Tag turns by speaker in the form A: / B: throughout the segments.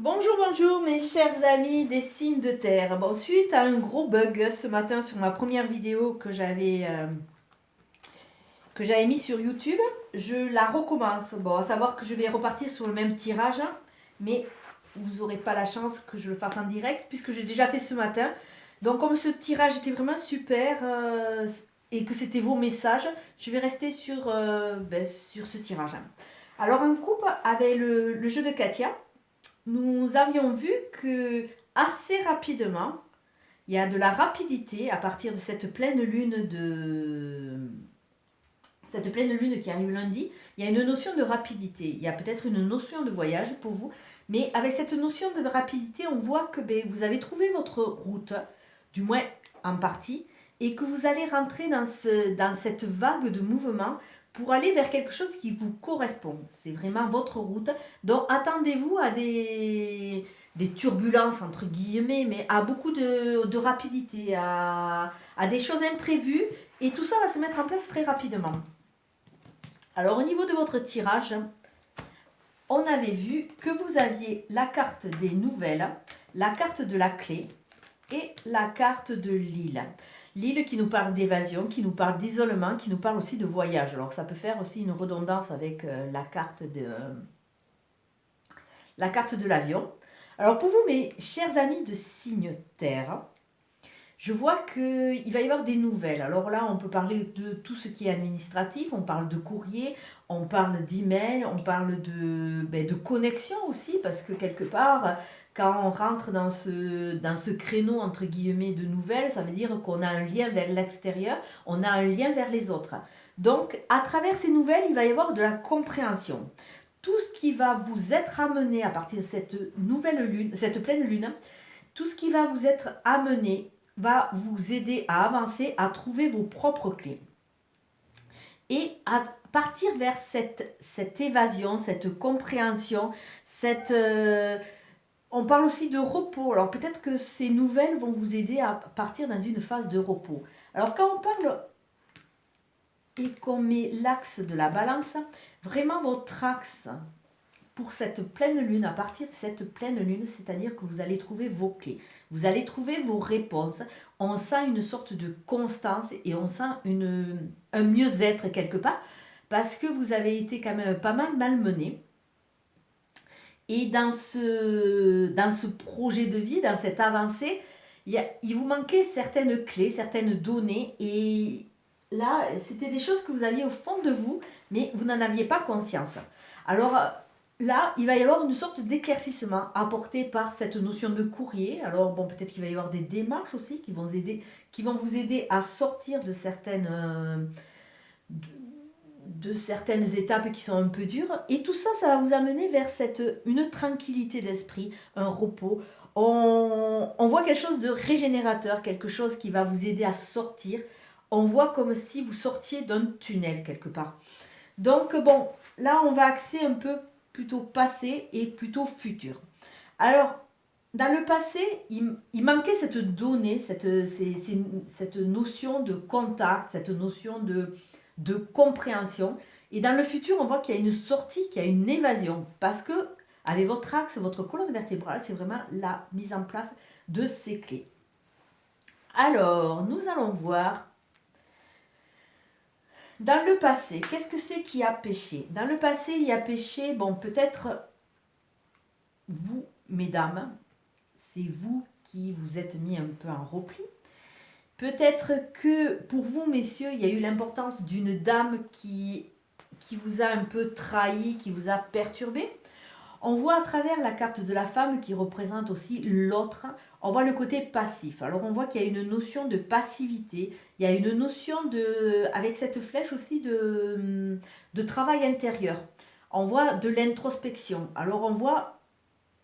A: Bonjour, bonjour mes chers amis des signes de terre. Bon, suite à un gros bug ce matin sur ma première vidéo que j'avais mis sur YouTube, je la recommence. Bon, à savoir que je vais repartir sur le même tirage, mais vous n'aurez pas la chance que je le fasse en direct puisque j'ai déjà fait ce matin. Donc comme ce tirage était vraiment super et que c'était vos messages, je vais rester sur ce tirage. Alors un couple avait le jeu de Katia. Nous avions vu que assez rapidement, il y a de la rapidité à partir de cette pleine lune qui arrive lundi. Il y a une notion de rapidité. Il y a peut-être une notion de voyage pour vous, mais avec cette notion de rapidité, on voit que vous avez trouvé votre route, du moins en partie, et que vous allez rentrer dans cette vague de mouvement pour aller vers quelque chose qui vous correspond. C'est vraiment votre route. Donc attendez-vous à des turbulences, entre guillemets, mais à beaucoup de rapidité, à des choses imprévues, et tout ça va se mettre en place très rapidement. Alors au niveau de votre tirage, on avait vu que vous aviez la carte des nouvelles, la carte de la clé et la carte de l'île. L'île qui nous parle d'évasion, qui nous parle d'isolement, qui nous parle aussi de voyage. Alors ça peut faire aussi une redondance avec la carte de l'avion. Alors pour vous mes chers amis de signe terre, je vois qu'il va y avoir des nouvelles. Alors là, on peut parler de tout ce qui est administratif, on parle de courrier, on parle d'email, on parle de connexion aussi, parce que quelque part, quand on rentre dans ce créneau, entre guillemets, de nouvelles, ça veut dire qu'on a un lien vers l'extérieur, on a un lien vers les autres. Donc, à travers ces nouvelles, il va y avoir de la compréhension. Tout ce qui va vous être amené à partir de cette nouvelle lune, cette pleine lune, tout ce qui va vous être amené va vous aider à avancer, à trouver vos propres clés. Et à partir vers cette évasion, cette compréhension, on parle aussi de repos. Alors peut-être que ces nouvelles vont vous aider à partir dans une phase de repos. Alors quand on parle et qu'on met l'axe de la balance, vraiment votre axe pour cette pleine lune, à partir de cette pleine lune, c'est-à-dire que vous allez trouver vos clés, vous allez trouver vos réponses. On sent une sorte de constance et on sent un mieux-être quelque part parce que vous avez été quand même pas mal malmené. Et dans ce projet de vie, dans cette avancée, il vous manquait certaines clés, certaines données et là, c'était des choses que vous aviez au fond de vous, mais vous n'en aviez pas conscience. Alors, là, il va y avoir une sorte d'éclaircissement apporté par cette notion de courrier. Alors, bon, peut-être qu'il va y avoir des démarches aussi qui vont vous aider à sortir de certaines étapes qui sont un peu dures. Et tout ça, ça va vous amener vers une tranquillité d'esprit, un repos. On voit quelque chose de régénérateur, quelque chose qui va vous aider à sortir. On voit comme si vous sortiez d'un tunnel quelque part. Donc, bon, là, on va axer un peu plutôt passé et plutôt futur. Alors, dans le passé, il manquait cette donnée, cette notion de contact, cette notion de compréhension. Et dans le futur, on voit qu'il y a une sortie, qu'il y a une évasion. Parce que, avec votre axe, votre colonne vertébrale, c'est vraiment la mise en place de ces clés. Alors, nous allons voir dans le passé, qu'est-ce que c'est qui a péché? Dans le passé, il y a péché, bon, peut-être vous, mesdames, c'est vous qui vous êtes mis un peu en repli. Peut-être que pour vous, messieurs, il y a eu l'importance d'une dame qui vous a un peu trahi, qui vous a perturbé. On voit à travers la carte de la femme qui représente aussi l'autre, on voit le côté passif. Alors on voit qu'il y a une notion de passivité, il y a une notion avec cette flèche aussi de travail intérieur. On voit de l'introspection. Alors on voit,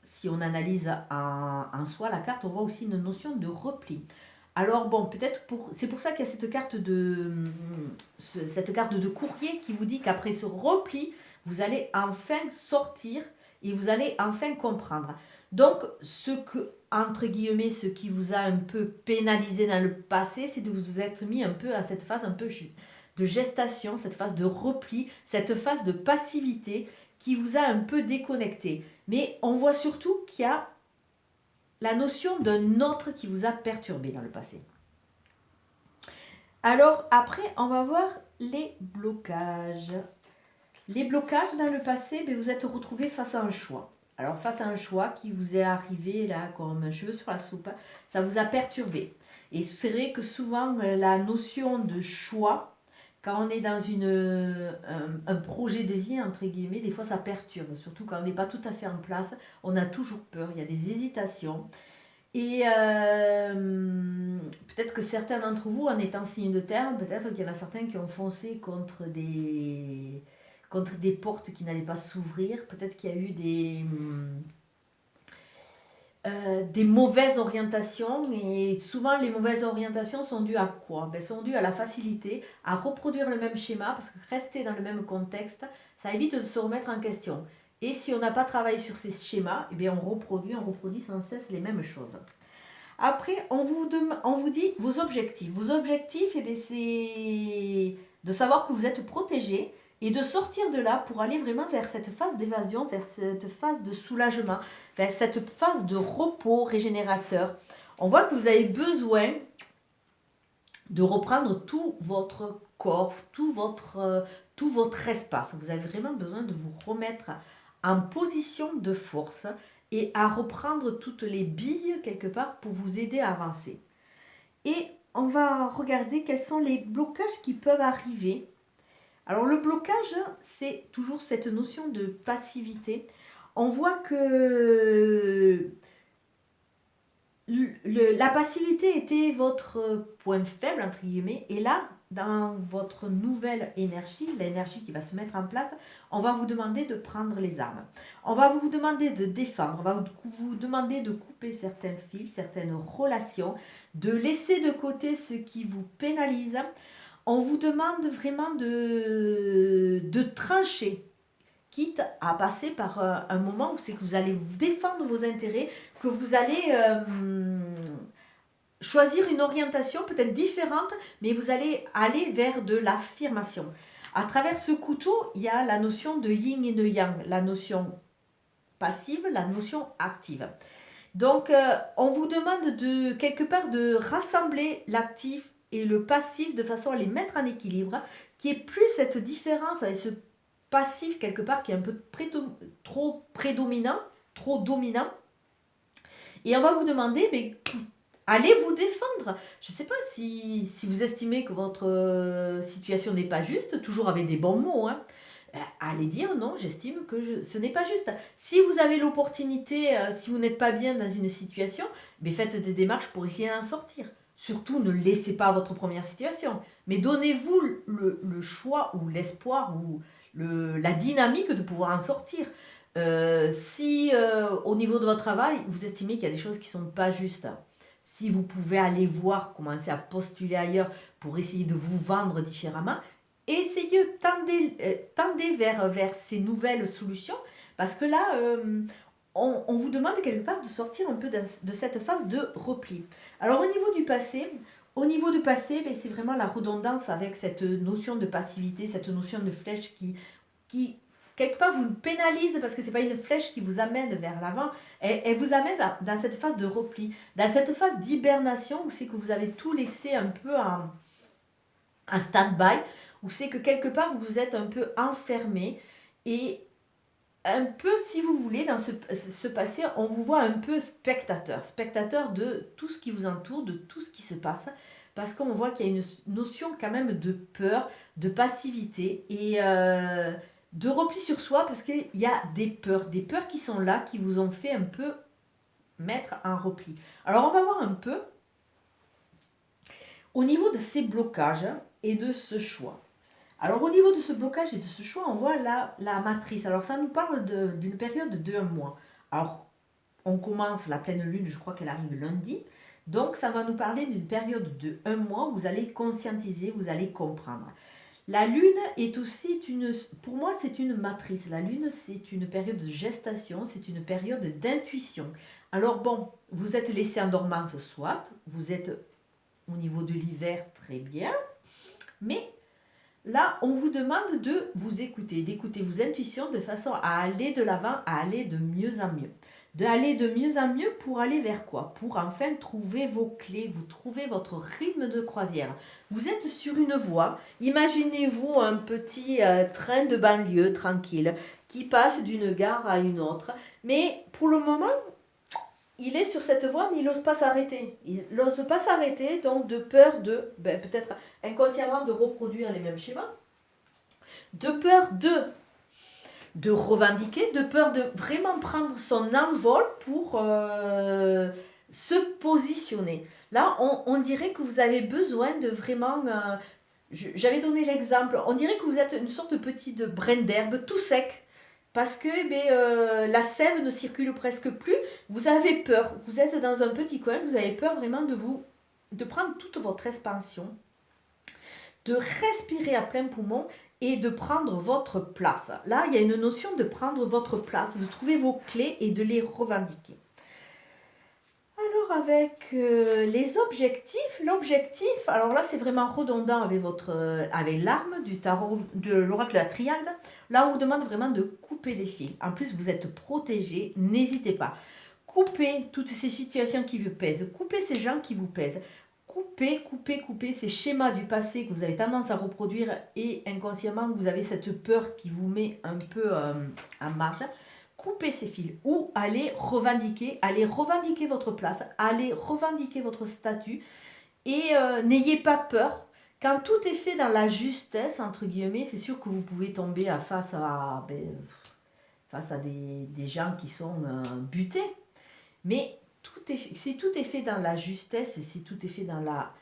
A: si on analyse en soi la carte, on voit aussi une notion de repli. Alors bon, peut-être c'est pour ça qu'il y a cette carte de courrier qui vous dit qu'après ce repli, vous allez enfin sortir et vous allez enfin comprendre. Donc, entre guillemets, ce qui vous a un peu pénalisé dans le passé, c'est de vous être mis un peu à cette phase un peu de gestation, cette phase de repli, cette phase de passivité qui vous a un peu déconnecté. Mais on voit surtout qu'il y a la notion d'un autre qui vous a perturbé dans le passé. Alors après, on va voir les blocages. Les blocages dans le passé, ben, vous êtes retrouvé face à un choix. Alors face à un choix qui vous est arrivé là comme un cheveu sur la soupe, ça vous a perturbé. Et c'est vrai que souvent la notion de choix, quand on est dans un projet de vie, entre guillemets, des fois ça perturbe. Surtout quand on n'est pas tout à fait en place, on a toujours peur, il y a des hésitations. Et peut-être que certains d'entre vous, en étant signe de terre, peut-être qu'il y en a certains qui ont foncé contre des portes qui n'allaient pas s'ouvrir. Peut-être qu'il y a eu des mauvaises orientations. Et souvent, les mauvaises orientations sont dues à quoi? Ben, sont dues à la facilité à reproduire le même schéma, parce que rester dans le même contexte, ça évite de se remettre en question. Et si on n'a pas travaillé sur ces schémas, eh bien on reproduit sans cesse les mêmes choses. Après, on vous dit vos objectifs. Vos objectifs, eh bien, c'est de savoir que vous êtes protégé et de sortir de là pour aller vraiment vers cette phase d'évasion, vers cette phase de soulagement, vers cette phase de repos régénérateur. On voit que vous avez besoin de reprendre tout votre corps, tout votre espace. Vous avez vraiment besoin de vous remettre en position de force et à reprendre toutes les billes quelque part pour vous aider à avancer. Et on va regarder quels sont les blocages qui peuvent arriver. Alors le blocage, c'est toujours cette notion de passivité. On voit que la passivité était votre point faible, entre guillemets, et là, dans votre nouvelle énergie, l'énergie qui va se mettre en place, on va vous demander de prendre les armes. On va vous demander de défendre, on va vous demander de couper certains fils, certaines relations, de laisser de côté ce qui vous pénalise. On vous demande vraiment de trancher, quitte à passer par un moment où c'est que vous allez défendre vos intérêts, que vous allez choisir une orientation peut-être différente, mais vous allez aller vers de l'affirmation. À travers ce couteau, il y a la notion de yin et de yang, la notion passive, la notion active. Donc, on vous demande de quelque part de rassembler l'actif et le passif de façon à les mettre en équilibre, qu'il n'y ait plus cette différence avec ce passif quelque part qui est un peu trop prédominant, trop dominant. Et on va vous demander, mais allez vous défendre. Je ne sais pas si vous estimez que votre situation n'est pas juste, toujours avec des bons mots, hein. Allez dire non, j'estime que ce n'est pas juste. Si vous avez l'opportunité, si vous n'êtes pas bien dans une situation, mais faites des démarches pour essayer d'en sortir. Surtout, ne laissez pas votre première situation, mais donnez-vous le choix ou l'espoir ou la dynamique de pouvoir en sortir. Si au niveau de votre travail, vous estimez qu'il y a des choses qui ne sont pas justes, si vous pouvez aller voir, commencer à postuler ailleurs pour essayer de vous vendre différemment, essayez, tendez vers ces nouvelles solutions, parce que là, on vous demande quelque part de sortir un peu de cette phase de repli. Alors au niveau du passé, ben, c'est vraiment la redondance avec cette notion de passivité, cette notion de flèche qui quelque part vous pénalise, parce que ce n'est pas une flèche qui vous amène vers l'avant, elle vous amène dans cette phase de repli, dans cette phase d'hibernation où c'est que vous avez tout laissé un peu en stand-by, où c'est que quelque part vous vous êtes un peu enfermé et un peu, si vous voulez, dans ce passé, on vous voit un peu spectateur de tout ce qui vous entoure, de tout ce qui se passe, parce qu'on voit qu'il y a une notion quand même de peur, de passivité et de repli sur soi, parce qu'il y a des peurs qui sont là, qui vous ont fait un peu mettre en repli. Alors on va voir un peu au niveau de ces blocages et de ce choix. Alors au niveau de ce blocage et de ce choix, on voit la matrice. Alors ça nous parle d'une période de 1 mois. Alors on commence la pleine lune, je crois qu'elle arrive lundi. Donc ça va nous parler d'une période de 1 mois où vous allez conscientiser, vous allez comprendre. La lune est aussi pour moi c'est une matrice. La lune c'est une période de gestation, c'est une période d'intuition. Alors bon, vous êtes laissé en dormance soit, vous êtes au niveau de l'hiver très bien, mais Là, on vous demande de vous écouter, d'écouter vos intuitions de façon à aller de l'avant, à aller de mieux en mieux. D'aller de mieux en mieux pour aller vers quoi? Pour enfin trouver vos clés, vous trouvez votre rythme de croisière. Vous êtes sur une voie, imaginez-vous un petit train de banlieue tranquille qui passe d'une gare à une autre. Mais pour le moment, il est sur cette voie, mais il n'ose pas s'arrêter. Il n'ose pas s'arrêter, donc de peur de, peut-être inconsciemment, de reproduire les mêmes schémas, de peur de revendiquer, de peur de vraiment prendre son envol pour se positionner. Là, on dirait que vous avez besoin de vraiment... j'avais donné l'exemple, on dirait que vous êtes une sorte de petite brin d'herbe tout sec, parce que la sève ne circule presque plus, vous avez peur, vous êtes dans un petit coin, vous avez peur vraiment de prendre toute votre expansion, de respirer à plein poumon et de prendre votre place. Là, il y a une notion de prendre votre place, de trouver vos clés et de les revendiquer. Alors avec les objectifs, l'objectif, alors là c'est vraiment redondant avec l'arme du tarot, de l'oracle de la triade. Là on vous demande vraiment de couper des fils. En plus vous êtes protégé, n'hésitez pas. Coupez toutes ces situations qui vous pèsent, coupez ces gens qui vous pèsent. Coupez ces schémas du passé que vous avez tendance à reproduire et inconsciemment vous avez cette peur qui vous met un peu en marge. Coupez ces fils ou allez revendiquer votre place, allez revendiquer votre statut et n'ayez pas peur. Quand tout est fait dans la justesse, entre guillemets, c'est sûr que vous pouvez tomber face à des gens qui sont butés, mais si tout est fait dans la justesse et si tout est fait dans la...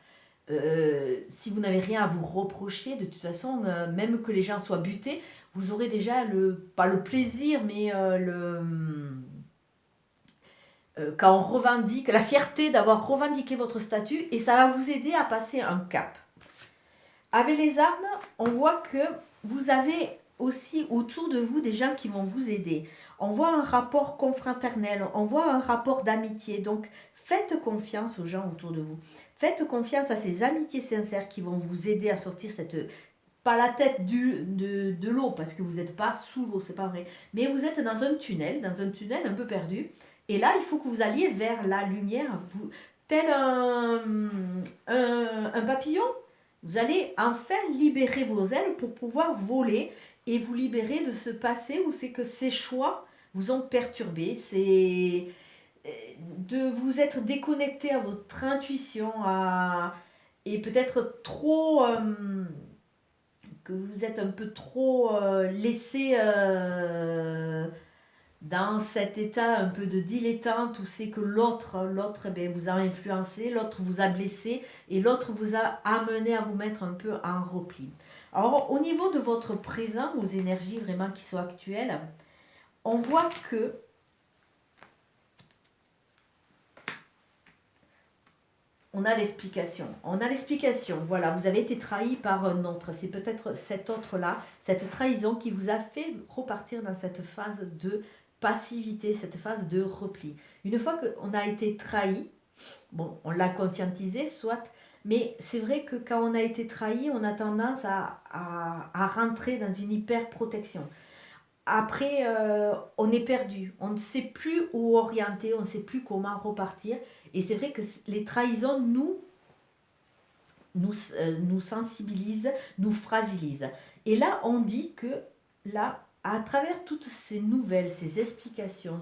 A: si vous n'avez rien à vous reprocher, de toute façon, même que les gens soient butés, vous aurez déjà pas le plaisir, mais quand on revendique, la fierté d'avoir revendiqué votre statut, et ça va vous aider à passer un cap. Avec les armes, on voit que vous avez aussi autour de vous des gens qui vont vous aider. On voit un rapport confraternel, on voit un rapport d'amitié. Donc, faites confiance aux gens autour de vous. Faites confiance à ces amitiés sincères qui vont vous aider à sortir pas la tête de l'eau, parce que vous n'êtes pas sous l'eau, c'est pas vrai. Mais vous êtes dans un tunnel un peu perdu. Et là, il faut que vous alliez vers la lumière, tel un papillon. Vous allez enfin libérer vos ailes pour pouvoir voler et vous libérer de ce passé où c'est que ces choix vous ont perturbé. C'est de vous être déconnecté à votre intuition et peut-être trop... que vous êtes un peu trop laissé dans cet état un peu de dilettante où c'est que l'autre vous a influencé, l'autre vous a blessé et l'autre vous a amené à vous mettre un peu en repli. Alors au niveau de votre présent, vos énergies vraiment qui sont actuelles, on voit que on a l'explication. Voilà, vous avez été trahi par un autre. C'est peut-être cet autre-là, cette trahison qui vous a fait repartir dans cette phase de passivité, cette phase de repli. Une fois qu'on a été trahi, bon, on l'a conscientisé, soit, mais c'est vrai que quand on a été trahi, on a tendance à rentrer dans une hyper-protection. Après, on est perdu, on ne sait plus où orienter, on ne sait plus comment repartir. Et c'est vrai que les trahisons nous sensibilisent, nous fragilisent. Et là, on dit que là, à travers toutes ces nouvelles, ces explications,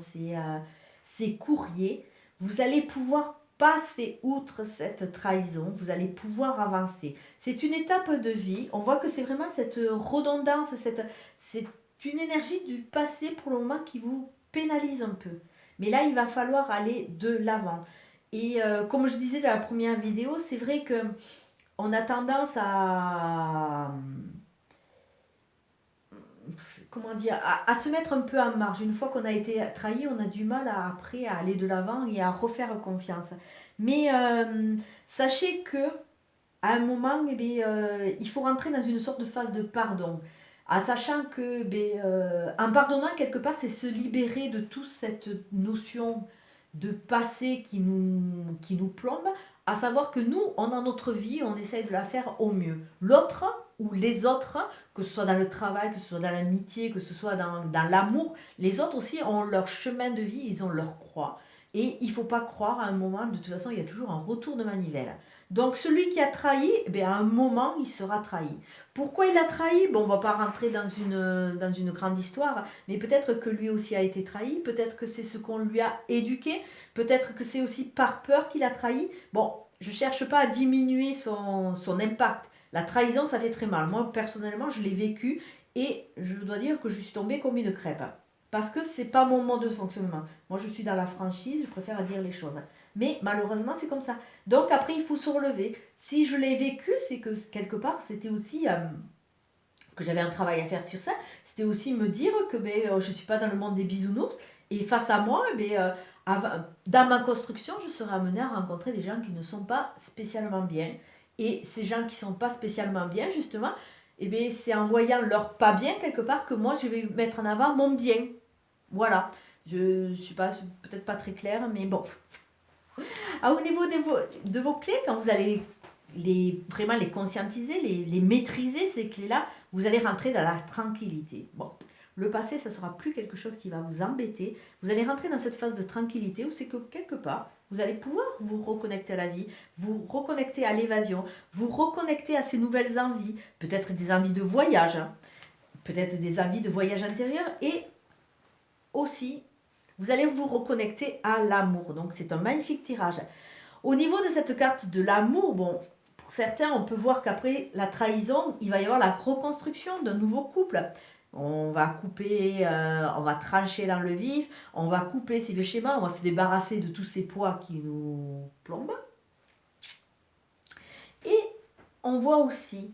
A: ces courriers, vous allez pouvoir passer outre cette trahison, vous allez pouvoir avancer. C'est une étape de vie. On voit que c'est vraiment cette redondance, c'est une énergie du passé pour le moment qui vous pénalise un peu. Mais là, il va falloir aller de l'avant. Et comme je disais dans la première vidéo, c'est vrai que on a tendance comment dire, à se mettre un peu en marge. Une fois qu'on a été trahi, on a du mal après à aller de l'avant et à refaire confiance. Mais sachez que à un moment, il faut rentrer dans une sorte de phase de pardon. En sachant que, en pardonnant quelque part, c'est se libérer de toute cette notion de passé qui nous plombe, à savoir que nous, on a notre vie, on essaye de la faire au mieux. L'autre, où les autres, que ce soit dans le travail, que ce soit dans l'amitié, que ce soit dans l'amour, les autres aussi ont leur chemin de vie, ils ont leur croix. Et il ne faut pas croire à un moment, de toute façon, il y a toujours un retour de manivelle. Donc celui qui a trahi, eh bien, à un moment, il sera trahi. Pourquoi il a trahi? Bon, on ne va pas rentrer dans une grande histoire, mais peut-être que lui aussi a été trahi, peut-être que c'est ce qu'on lui a éduqué, peut-être que c'est aussi par peur qu'il a trahi. Bon, je ne cherche pas à diminuer son impact. La trahison, ça fait très mal. Moi, personnellement, je l'ai vécu et je dois dire que je suis tombée comme une crêpe. Parce que c'est pas mon mode de fonctionnement. Moi, je suis dans la franchise, je préfère dire les choses. Mais malheureusement, c'est comme ça. Donc après, il faut se relever. Si je l'ai vécu, c'est que quelque part, c'était aussi que j'avais un travail à faire sur ça. C'était aussi me dire que je ne suis pas dans le monde des bisounours. Et face à moi, dans ma construction, je serai amenée à rencontrer des gens qui ne sont pas spécialement bien. Et ces gens qui ne sont pas spécialement bien, justement, c'est en voyant leur pas bien quelque part que moi, je vais mettre en avant mon bien. Voilà. Je ne suis pas peut-être pas très claire, mais bon. Au niveau de vos clés, quand vous allez vraiment les conscientiser, les maîtriser, ces clés-là, vous allez rentrer dans la tranquillité. Bon, le passé, ça ne sera plus quelque chose qui va vous embêter. Vous allez rentrer dans cette phase de tranquillité où c'est que quelque part, vous allez pouvoir vous reconnecter à la vie, vous reconnecter à l'évasion, vous reconnecter à ces nouvelles envies, peut-être des envies de voyage, hein, peut-être des envies de voyage intérieur et aussi, vous allez vous reconnecter à l'amour. Donc, c'est un magnifique tirage. Au niveau de cette carte de l'amour, bon, pour certains, on peut voir qu'après la trahison, il va y avoir la reconstruction d'un nouveau couple. On va couper, on va trancher dans le vif, on va couper ces vieux schémas, on va se débarrasser de tous ces poids qui nous plombent. Et on voit aussi,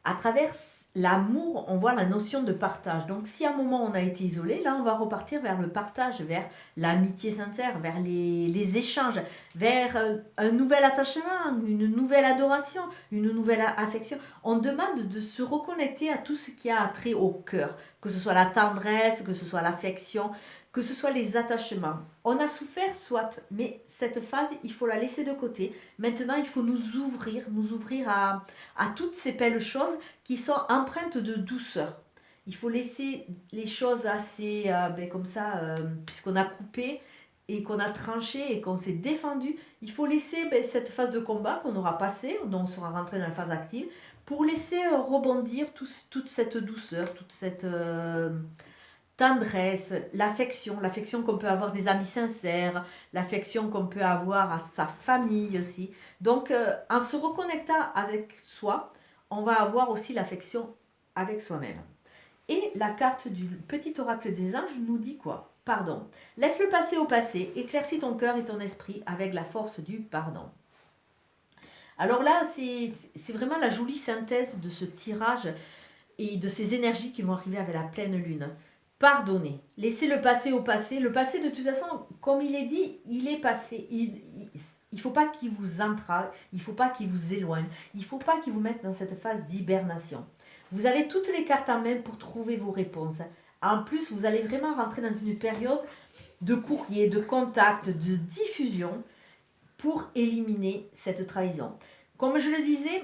A: à travers l'amour, on voit la notion de partage. Donc si à un moment on a été isolé, là on va repartir vers le partage, vers l'amitié sincère, vers les échanges, vers un nouvel attachement, une nouvelle adoration, une nouvelle affection. On demande de se reconnecter à tout ce qui a trait au cœur, que ce soit la tendresse, que ce soit l'affection, que ce soit les attachements. On a souffert, soit, mais cette phase, il faut la laisser de côté. Maintenant, il faut nous ouvrir à toutes ces belles choses qui sont empreintes de douceur. Il faut laisser les choses assez comme ça, puisqu'on a coupé et qu'on a tranché et qu'on s'est défendu. Il faut laisser cette phase de combat qu'on aura passée, dont on sera rentré dans la phase active, pour laisser rebondir toute cette douceur, toute cette tendresse, l'affection qu'on peut avoir des amis sincères, l'affection qu'on peut avoir à sa famille aussi. Donc, en se reconnectant avec soi, on va avoir aussi l'affection avec soi-même. Et la carte du petit oracle des anges nous dit quoi? Pardon. Laisse-le passer au passé, éclaircis ton cœur et ton esprit avec la force du pardon. Alors là, c'est vraiment la jolie synthèse de ce tirage et de ces énergies qui vont arriver avec la pleine lune. Pardonnez, laissez le passé au passé. Le passé, de toute façon, comme il est dit, il est passé. Il ne faut pas qu'il vous entrave, il ne faut pas qu'il vous éloigne, il ne faut pas qu'il vous mette dans cette phase d'hibernation. Vous avez toutes les cartes en main pour trouver vos réponses. En plus, vous allez vraiment rentrer dans une période de courrier, de contact, de diffusion pour éliminer cette trahison. Comme je le disais,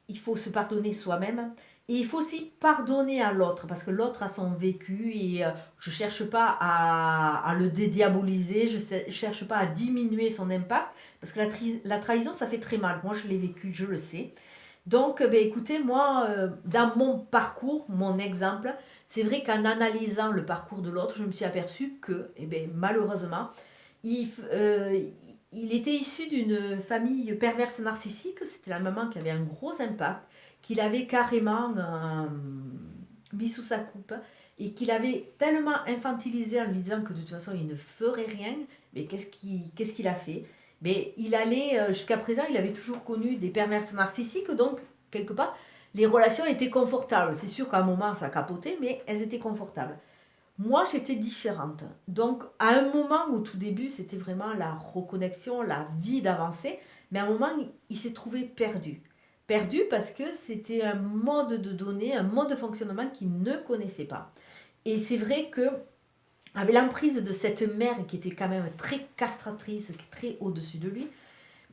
A: il faut se pardonner soi-même. Et il faut aussi pardonner à l'autre, parce que l'autre a son vécu et je ne cherche pas à le dédiaboliser, je ne cherche pas à diminuer son impact, parce que la trahison, ça fait très mal. Moi, je l'ai vécu, je le sais. Donc, écoutez, moi, dans mon parcours, mon exemple, c'est vrai qu'en analysant le parcours de l'autre, je me suis aperçue que, malheureusement, il était issu d'une famille perverse narcissique. C'était la maman qui avait un gros impact, qu'il avait carrément mis sous sa coupe et qu'il avait tellement infantilisé en lui disant que de toute façon il ne ferait rien. Mais qu'est-ce qu'il a fait? Mais il allait, jusqu'à présent, il avait toujours connu des perverses narcissiques, donc quelque part, les relations étaient confortables. C'est sûr qu'à un moment ça a capoté, mais elles étaient confortables. Moi, j'étais différente. Donc, à un moment, au tout début, c'était vraiment la reconnexion, la vie d'avancer. Mais à un moment, il s'est trouvé perdu. Perdu parce que c'était un mode de données, un mode de fonctionnement qu'il ne connaissait pas. Et c'est vrai que, avec l'emprise de cette mère qui était quand même très castratrice, très au-dessus de lui,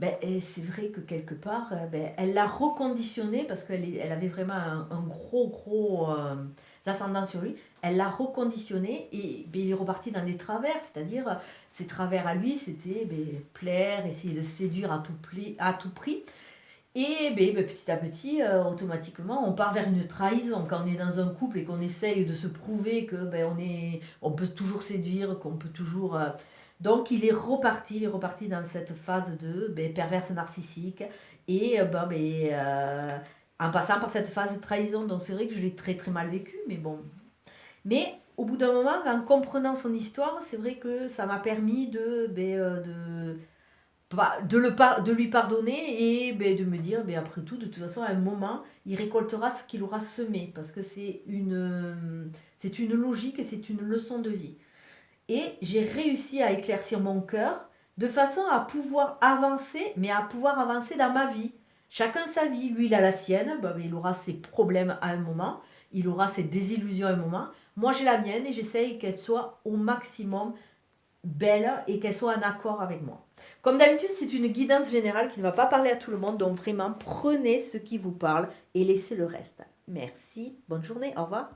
A: Ben, et c'est vrai que quelque part, ben, elle l'a reconditionné parce elle avait vraiment un gros ascendant sur lui. Elle l'a reconditionné et ben, il est reparti dans des travers, c'est-à-dire ses travers à lui, c'était ben, plaire, essayer de séduire à tout prix. Et ben, petit à petit, automatiquement, on part vers une trahison. Quand on est dans un couple et qu'on essaye de se prouver que ben, on peut toujours séduire, qu'on peut toujours. Donc il est reparti dans cette phase de ben, perverse narcissique et en passant par cette phase de trahison. Donc c'est vrai que je l'ai très très mal vécu, mais bon. Mais au bout d'un moment, en comprenant son histoire, c'est vrai que ça m'a permis de lui pardonner et ben, de me dire, ben, après tout, de toute façon, à un moment, il récoltera ce qu'il aura semé, parce que c'est une logique et c'est une leçon de vie. Et j'ai réussi à éclaircir mon cœur de façon à pouvoir avancer, mais à pouvoir avancer dans ma vie. Chacun sa vie. Lui, il a la sienne, ben, il aura ses problèmes à un moment, il aura ses désillusions à un moment. Moi, j'ai la mienne et j'essaye qu'elle soit au maximum belle et qu'elle soit en accord avec moi. Comme d'habitude, c'est une guidance générale qui ne va pas parler à tout le monde, donc vraiment prenez ce qui vous parle et laissez le reste. Merci, bonne journée, au revoir.